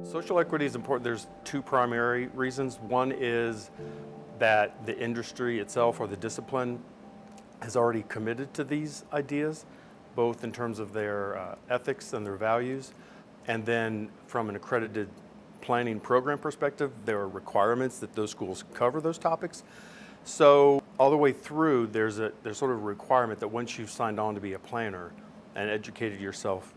Social equity is important. There's two primary reasons. One is that the industry itself or the discipline has already committed to these ideas, both in terms of their ethics and their values. And then from an accredited planning program perspective, there are requirements that those schools cover those topics. So all the way through, there's sort of a requirement that once you've signed on to be a planner and educated yourself,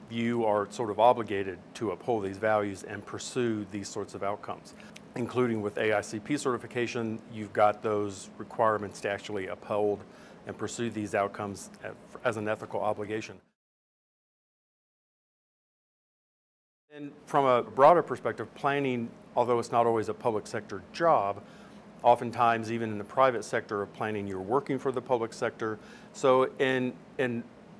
you are sort of obligated to uphold these values and pursue these sorts of outcomes. Including with AICP certification, you've got those requirements to actually uphold and pursue these outcomes as an ethical obligation. And from a broader perspective, planning, although it's not always a public sector job, oftentimes even in the private sector of planning, you're working for the public sector. So in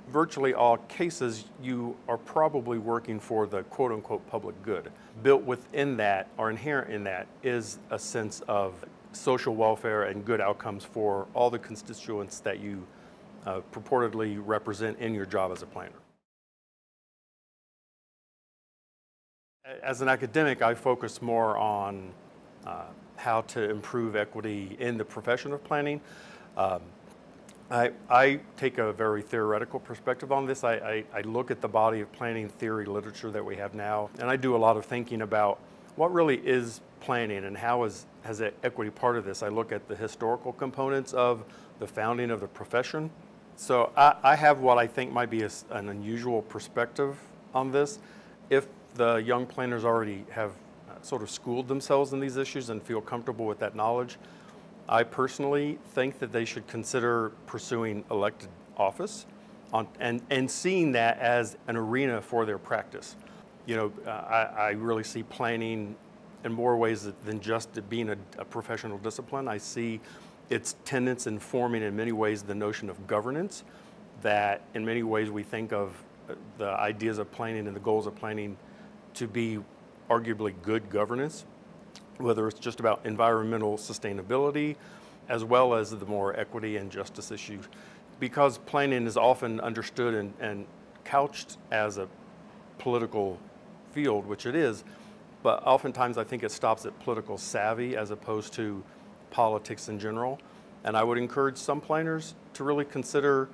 virtually all cases, you are probably working for the quote-unquote public good. Built within that, or inherent in that, is a sense of social welfare and good outcomes for all the constituents that you purportedly represent in your job as a planner. As an academic, I focus more on how to improve equity in the profession of planning. I take a very theoretical perspective on this. I look at the body of planning theory literature that we have now, and I do a lot of thinking about what really is planning and how has equity part of this. I look at the historical components of the founding of the profession. So I have what I think might be an unusual perspective on this. If the young planners already have sort of schooled themselves in these issues and feel comfortable with that knowledge, I personally think that they should consider pursuing elected office and seeing that as an arena for their practice. You know, I really see planning in more ways than just it being a professional discipline. I see its tenets informing in many ways the notion of governance, that in many ways we think of the ideas of planning and the goals of planning to be arguably good governance, whether it's just about environmental sustainability, as well as the more equity and justice issues. Because planning is often understood and couched as a political field, which it is, but oftentimes I think it stops at political savvy as opposed to politics in general. And I would encourage some planners to really consider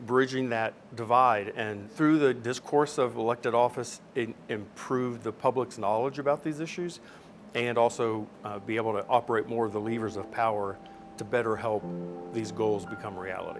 bridging that divide, and through the discourse of elected office, improve the public's knowledge about these issues, and also be able to operate more of the levers of power to better help these goals become reality.